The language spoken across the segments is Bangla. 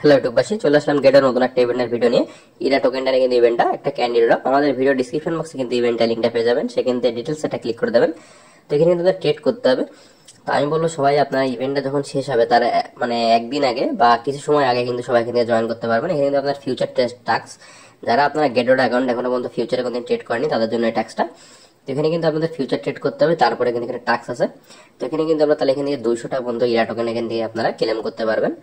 হ্যালো ইউটিউববাসী, চলে আসলাম গেটের নতুন একটা ইভেন্টের ভিডিও নিয়ে। ইরা টোকেনটা কিন্তু ইভেন্টটা একটা ক্যান্ডি ড্রপ। আমাদের ভিডিও ডিসক্রিপশন বক্সে কিন্তু ইভেন্টের লিঙ্কটা পেয়ে যাবেন, সেখান থেকে ডিটেলস এটা ক্লিক করে দেবেন। তো এখানে কিন্তু ট্রেড করতে হবে। তো আমি বলবো সবাই আপনার ইভেন্টটা যখন শেষ হবে তার মানে একদিন আগে বা কিছু সময় আগে কিন্তু সবাই এখানে জয়েন করতে পারবেন। এখানে কিন্তু আপনার ফিউচার টাস্ক, যারা আপনারা গেটের অ্যাকাউন্ট এখনো পর্যন্ত ফিউচারে কোনো ট্রেড করেনি তাদের জন্য এই টাস্কটা। তো এখানে কিন্তু আপনাদের ফিউচার ট্রেড করতে হবে, তারপরে কিন্তু এখানে টাস্ক আছে। তো এখানে কিন্তু আপনারা তাহলে এখান থেকে 200 টাকা পর্যন্ত ইরা টোকেন এখান থেকে আপনারা ক্লেম করতে পারবেন।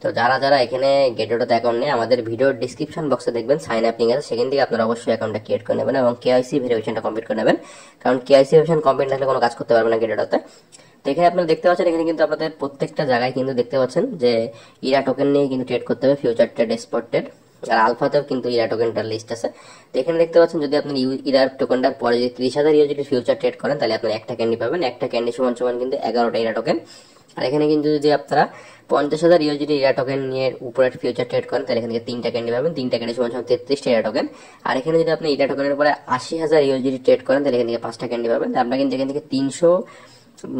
তো যারা যারা এখানে গেটওতে অ্যাকাউন্ট নেই, আমাদের ভিডিওর ডিসক্রিপশন বক্সে দেখবেন সাইন আপ লিংক আছে, সেখান থেকে আপনারা অবশ্যই অ্যাকাউন্টটা ক্রিয়েট করে নেবেন এবং কেওয়াইসি ভেরিফিকেশনটা কমপ্লিট করে নেবেন, কারণ কেওয়াইসি ভেরিফিকেশন কমপ্লিট থাকলে কোনো কাজ করতে পারবেন না গেটওতে। তো এখানে আপনারা দেখতে পাচ্ছেন, এখানে কিন্তু আপনাদের প্রত্যেকটা জায়গায় কিন্তু দেখতে পাচ্ছেন যে ইরা টোকেন নিয়ে কিন্তু ট্রেড করতে হবে, ফিউচার ট্রেড, স্পট ট্রেড, আর আলফাতেও কিন্তু ইরা টোকেনটার লিস্ট আছে। তো এখানে দেখতে পাচ্ছেন যদি আপনি ইরার টোকেনটার পরে যদি 30,000 ইউএসডি ফিউচার ট্রেড করেন তাহলে আপনার একটা ক্যান্ডি পাবেন। একটা ক্যান্ডি সমান সমান কিন্তু 11টা ইরা টোকেন। আর এখানে কিন্তু যদি আপনারা 50,000 ইউএসডি ইরা টোকেন নিয়ে উপরে ফিউচার ট্রেড করেন তাহলে এখানে 3টা ক্যান্ডি পাবেন। 3টা ক্যান্ডি সমান সমান 33টা ইরা টোকেন। আর এখানে যদি আপনি ইরা টোকেনের পরে 80,000 ইউএসডি ট্রেড করেন তাহলে এখান থেকে 5টা ক্যান্ডি পাবেন। আপনারা কিন্তু এখান থেকে 300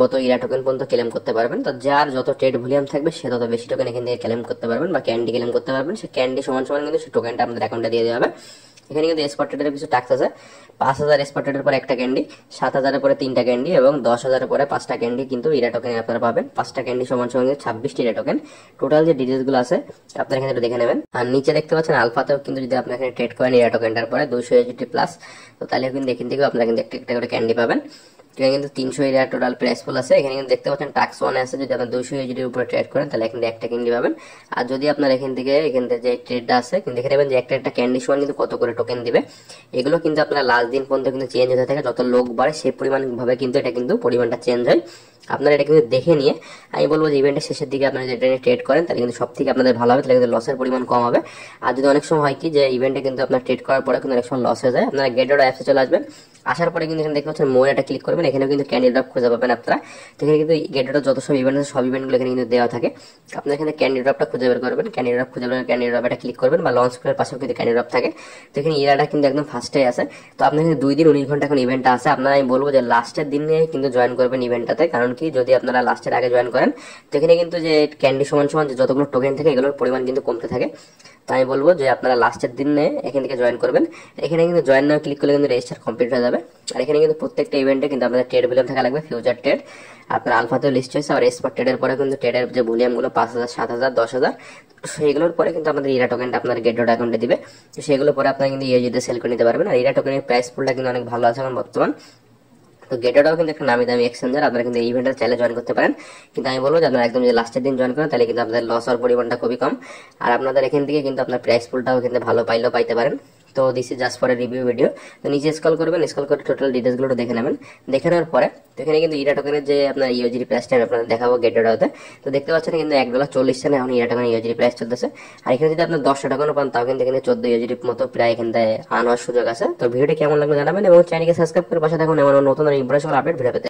মতো ইরা টোকেন পর্যন্ত ক্লেম করতে পারবেন। তো যার যত ট্রেড ভলিউম থাকবে সে তত বেশি টোকেন এখান থেকে ক্লেম করতে পারবেন বা ক্যান্ডি ক্লেম করতে পারবেন। সে ক্যান্ডি সমান সমান কিন্তু সে টোকেনটা আপনাদের অ্যাকাউন্টে দিয়ে দেওয়া হবে। এখানে কিন্তু স্পট ট্রেডের কিছু টাস্ক আছে। 5,000 স্পট ট্রেডের পরে একটা ক্যান্ডি, 7,000 পরে 3টা ক্যান্ডি এবং 10,000 পরে 5টা ক্যান্ডি কিন্তু ইরা টোকেন আপনারা পাবেন। 5টা ক্যান্ডি সমান সমান 26টি ইরা টোকেন। টোটাল যে ডিটেলস গুলো আছে আপনারা এখানে দেখে নেবেন। আর নিচে দেখতে পাচ্ছেন আলফাতেও কিন্তু যদি আপনি এখানে ট্রেড করেন ইরা টোকেনটার পরে 200 ইউএসডি প্লাস, তো তাহলে কিন্তু এখান থেকে আপনারা কিন্তু একটা একটা করে ক্যান্ডি পাবেন। এখানে কিন্তু 300 ইরা টোটাল প্রাইস ফুল আছে। এখানে কিন্তু দেখতে পাচ্ছেন টাস্ক 1 আছে, যদি আপনি 200 ইউএসডি উপরে ট্রেড করেন তাহলে এখান থেকে একটা ক্যান্ডি পাবেন। আর যদি আপনার এখান থেকে যে ট্রেডটা আছে কিন্তু দেখে নেবেন যে একটা একটা ক্যান্ডি সমান কিন্তু কত করে টোকেন দিবে। এগুলো কিন্তু আপনারা লাস্ট দিন পর্যন্ত কিন্তু চেঞ্জ হতে থাকে, যত লোক বাড়ে সেই পরিমাণ ভাবে কিন্তু এটা কিন্তু পরিমাণটা চেঞ্জ হয়। আপনারা এটা কিন্তু দেখে নিয়ে আমি বলবো যে ইভেন্টের শেষের দিকে আপনারা যেটা নিয়ে ট্রেড করেন তাহলে কিন্তু সব থেকে আপনাদের ভালো হবে, তাহলে কিন্তু লসের পরিমাণ কম হবে। আর যদি অনেক সময় হয় কি যে ইভেন্টে কিন্তু আপনার ট্রেড করার পরে কিন্তু অনেক সময় লস হয়ে যায়, আপনারা গেটওর অ্যাপসে চলে আসবেন। আসার পরে কিন্তু এখানে দেখতে পাচ্ছেন মোর এটা ক্লিক করবেন, এখানেও কিন্তু ক্যান্ডি ড্রপ খুঁজে পাবেন আপনারা। তো এখানে কিন্তু গেটওর যত সব ইভেন্ট আছে সব ইভেন্টগুলো এখানে কিন্তু দেওয়া থাকে। আপনারা এখানে ক্যান্ডি ড্রপটা খুঁজে বের করবেন, ক্যান্ডি ড্রপ খুঁজে বের করে ক্যান্ডি ড্রপ এটা ক্লিক করবেন বা লঞ্চ করার পাশেও কিন্তু ক্যান্ডি ড্রপ থাকে। তো এখানে ইরাটা কিন্তু একদম ফার্স্টে আছে। তো আপনার এখানে 2 দিন 19 ঘন্টা এখন ইভেন্টটা আছে। আপনারা আমি বলবো যে লাস্টের দিনে কিন্তু জয়েন করবেন ইভেন্টটাতে, কারণ কি যদি আপনারা লাস্টের আগে জয়েন করেন তো এখানে কিন্তু যে ক্যান্ডি সমান সমান যে যতগুলো টোকেন থাকে এগুলোর পরিমাণ কিন্তু কমতে থাকে। তাই আমি বলবো যে আপনারা লাস্টের দিনে এখান থেকে জয়েন করবেন। এখানে কিন্তু জয়েন নাও ক্লিক করলে কিন্তু রেজিস্টার কমপ্লিট হয়ে যাবে। আর এখানে কিন্তু প্রত্যেকটা ইভেন্টে কিন্তু আপনাদের ট্রেড ভলিউম থাকা লাগবে, ফিউচার ট্রেড আপনার আলফাতেও লিস্ট হয়েছে। আর স্পট ট্রেডের পরে কিন্তু ট্রেডের যে ভলিউম গুলো 5,000, 7,000, 10,000 সেইগুলোর পরে কিন্তু আপনাদের ইরা টোকেনটা আপনার গেটওয়ার্ড অ্যাকাউন্টে দিবে। তো সেগুলো পরে আপনারা কিন্তু ইউএসডিতে সেল করে নিতে পারবেন। আর ইরা টোকেনের প্রাইস পুলটা কিন্তু অনেক ভালো আছে এখন বর্তমান। তো গেটওটাও কিন্তু একটা নামি দামি এক্সচেঞ্জার, আপনারা কিন্তু এই ইভেন্টে চাইলে জয়েন করতে পারেন। কিন্তু আমি বলবো যে আপনারা একদম যে লাস্টের দিন জয়েন করেন তাহলে কিন্তু আপনাদের লস হওয়ার পরিমাণটা খুবই কম। আর আপনাদের এখান থেকে কিন্তু আপনার প্রাইস পুলটাও কিন্তু ভালো পাইলেও পাইতে পারেন। তো this is just for a review video. তো নিচে স্ক্রল করবেন, স্ক্রল করে টোটাল ডিটেলস গুলো দেখে নেবেন। দেখে নেওয়ার পরে তো এখানে কিন্তু ইরা টোকেনের যে আপনার ইউএসডি প্রাইসটা আমি আপনাদের দেখাবো গেটওটাতে। তো দেখতে পাচ্ছেন কিন্তু $1.40 এখন ইরা টোকেনের ইউএসডি প্রাইস চলতেছে। আর এখানে যদি আপনার 10 টাকাও পান তাও কিন্তু এখানে 14 ইউএসডি মতো প্রায় এখান থেকে আনার সুযোগ আছে। তো ভিডিওটি কেমন লাগলো জানাবেন এবং চ্যানেলকে সাবস্ক্রাইব করে পাশে থাকুন এমন নতুন ইম্প্রেশন আপডেট ভিডিও পেতে।